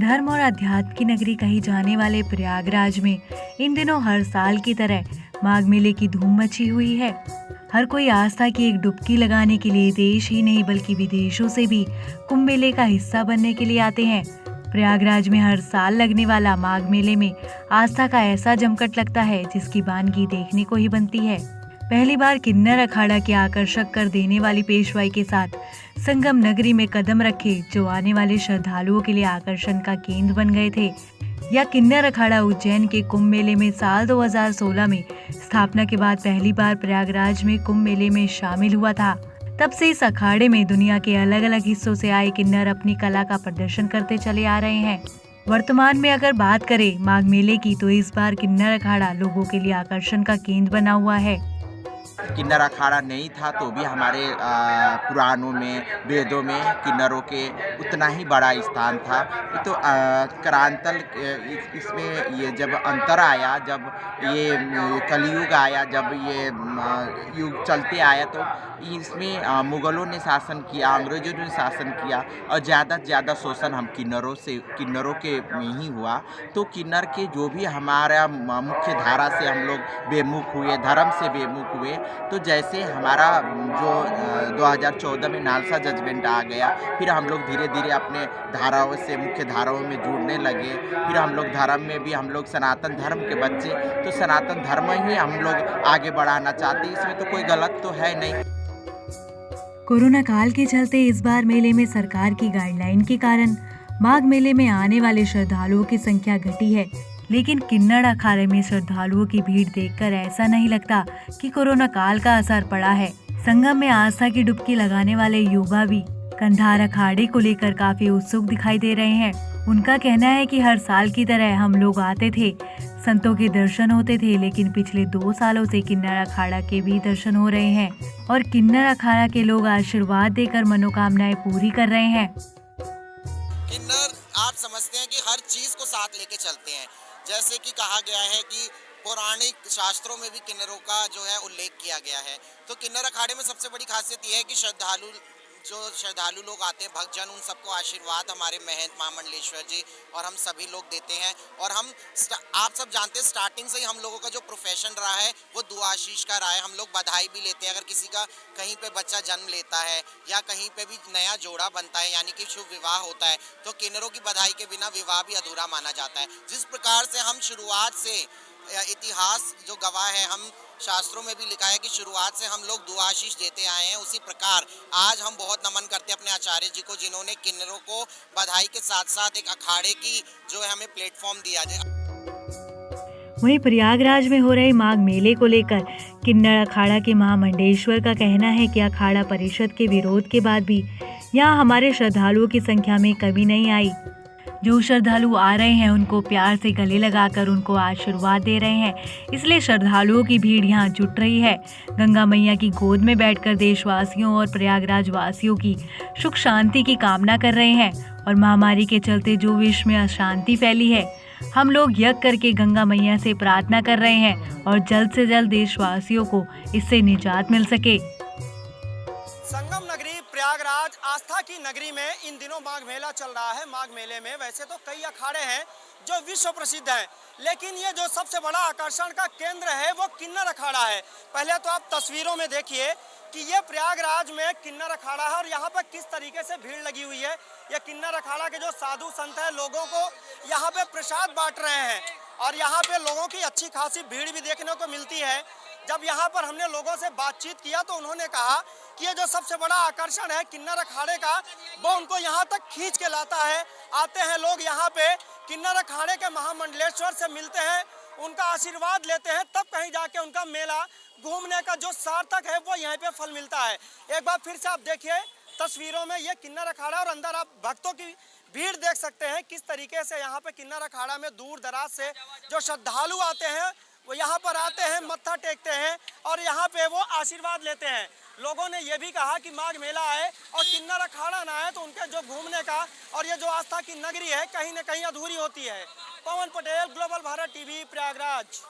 धर्म और अध्यात्म की नगरी कही जाने वाले प्रयागराज में इन दिनों हर साल की तरह माघ मेले की धूम मची हुई है। हर कोई आस्था की एक डुबकी लगाने के लिए देश ही नहीं बल्कि विदेशों से भी कुंभ मेले का हिस्सा बनने के लिए आते हैं। प्रयागराज में हर साल लगने वाला माघ मेले में आस्था का ऐसा जमघट लगता है जिसकी वानगी देखने को ही बनती है। पहली बार किन्नर अखाड़ा के आकर्षक कर देने वाली पेशवाई के साथ संगम नगरी में कदम रखे जो आने वाले श्रद्धालुओं के लिए आकर्षण का केंद्र बन गए थे। यह किन्नर अखाड़ा उज्जैन के कुंभ मेले में साल 2016 में स्थापना के बाद पहली बार प्रयागराज में कुंभ मेले में शामिल हुआ था। तब से इस अखाड़े में दुनिया के अलग अलग हिस्सों से आए किन्नर अपनी कला का प्रदर्शन करते चले आ रहे हैं। वर्तमान में अगर बात करें माघ मेले की तो इस बार किन्नर अखाड़ा लोगों के लिए आकर्षण का केंद्र बना हुआ है। किन्नर अखाड़ा नहीं था तो भी हमारे पुराणों में वेदों में किन्नरों के उतना ही बड़ा स्थान था। ये तो करांतल इसमें ये जब अंतर आया, जब ये कलयुग आया, जब ये युग चलते आया तो इसमें मुगलों ने शासन किया, अंग्रेजों ने शासन किया और ज़्यादा से ज़्यादा शोषण हम किन्नरों के में ही हुआ। तो किन्नर के जो भी हमारा मुख्य धारा से हम लोग बेमुख हुए, धर्म से बेमुख हुए। तो जैसे हमारा जो 2014 में नालसा जजमेंट आ गया, फिर हम लोग धीरे धीरे अपने धाराओं से मुख्य धाराओं में जुड़ने लगे। फिर हम लोग धर्म में भी हम लोग सनातन धर्म के बच्चे, तो सनातन धर्म ही हम लोग आगे बढ़ाना चाहते हैं। इसमें तो कोई गलत तो है नहीं। कोरोना काल के चलते इस बार मेले में सरकार की गाइडलाइन के कारण माघ मेले में आने वाले श्रद्धालुओं की संख्या घटी है, लेकिन किन्नर अखाड़े में श्रद्धालुओं की भीड़ देखकर ऐसा नहीं लगता कि कोरोना काल का असर पड़ा है। संगम में आस्था की डुबकी लगाने वाले युवा भी कंधार अखाड़े को लेकर काफी उत्सुक दिखाई दे रहे हैं। उनका कहना है कि हर साल की तरह हम लोग आते थे, संतों के दर्शन होते थे, लेकिन पिछले 2 सालों से किन्नर अखाड़ा के भी दर्शन हो रहे हैं और किन्नर अखाड़ा के लोग आशीर्वाद देकर मनोकामनाएं पूरी कर रहे हैं। किन्नर आप समझते हैं कि हर चीज को साथ लेके चलते हैं। जैसे कि कहा गया है कि पौराणिक शास्त्रों में भी किन्नरों का जो है उल्लेख किया गया है। तो किन्नर अखाड़े में सबसे बड़ी खासियत यह है कि श्रद्धालु लोग आते हैं, भक्तजन, उन सबको आशीर्वाद हमारे महंत महामंडलेश्वर जी और हम सभी लोग देते हैं। और आप सब जानते हैं स्टार्टिंग से ही हम लोगों का जो प्रोफेशन रहा है वो दुआ आशीष का रहा है। हम लोग बधाई भी लेते हैं अगर किसी का कहीं पे बच्चा जन्म लेता है या कहीं पे भी नया जोड़ा बनता है, यानी कि शुभ विवाह होता है, तो किन्नरों की बधाई के बिना विवाह भी अधूरा माना जाता है। जिस प्रकार से हम शुरुआत से इतिहास जो गवाह है, हम शास्त्रों में भी लिखा है कि शुरुआत से हम लोग दुआ आशीष देते आए हैं, उसी प्रकार आज हम बहुत नमन करते हैं अपने आचार्य जी को, जिन्होंने किन्नरों को बधाई के साथ साथ एक अखाड़े की जो है हमें प्लेटफॉर्म दिया जाए। वहीं प्रयागराज में हो रहे माघ मेले को लेकर किन्नर अखाड़ा के महामंडलेश्वर का कहना है कि अखाड़ा परिषद के विरोध के बाद भी यहाँ हमारे श्रद्धालुओं की संख्या में कमी नहीं आई। जो श्रद्धालु आ रहे हैं उनको प्यार से गले लगाकर उनको आशीर्वाद दे रहे हैं, इसलिए श्रद्धालुओं की भीड़ यहाँ जुट रही है। गंगा मैया की गोद में बैठकर देशवासियों और प्रयागराज वासियों की सुख शांति की कामना कर रहे हैं और महामारी के चलते जो विश्व में अशांति फैली है, हम लोग यज्ञ करके गंगा मैया से प्रार्थना कर रहे हैं और जल्द से जल्द देशवासियों को इससे निजात मिल सके। संगम नगरी प्रयागराज आस्था की नगरी में इन दिनों माघ मेला चल रहा है। माघ मेले में वैसे तो कई अखाड़े हैं जो विश्व प्रसिद्ध हैं, लेकिन ये जो सबसे बड़ा आकर्षण का केंद्र है वो किन्नर अखाड़ा है। पहले तो आप तस्वीरों में देखिए कि ये प्रयागराज में किन्नर अखाड़ा है और यहाँ पर किस तरीके से भीड़ लगी हुई है। ये किन्नर अखाड़ा के जो साधु संत हैं लोगों को यहाँ पे प्रसाद बांट रहे हैं और यहाँ पे लोगों की अच्छी खासी भीड़ भी देखने को मिलती है। जब यहाँ पर हमने लोगों से बातचीत किया तो उन्होंने कहा कि ये जो सबसे बड़ा आकर्षण है किन्नर अखाड़े का, वो उनको यहाँ तक खींच के लाता है। आते हैं लोग यहाँ पे किन्नर अखाड़े के महामंडलेश्वर से मिलते हैं, उनका आशीर्वाद लेते हैं, तब कहीं जाके उनका मेला घूमने का जो सार्थक है वो यहाँ पे फल मिलता है। एक बार फिर से आप देखिए तस्वीरों में ये किन्नर अखाड़ा और अंदर आप भक्तों की भीड़ देख सकते हैं किस तरीके से यहाँ पे किन्नर अखाड़ा में दूर दराज से जो श्रद्धालु आते हैं वो यहाँ पर आते हैं, मत्था टेकते हैं और यहाँ पे वो आशीर्वाद लेते हैं। लोगों ने ये भी कहा कि माघ मेला आए और किन्नर अखाड़ा ना आए तो उनके जो घूमने का और ये जो आस्था की नगरी है कहीं न कहीं अधूरी होती है। पवन पटेल, ग्लोबल भारत टीवी, प्रयागराज।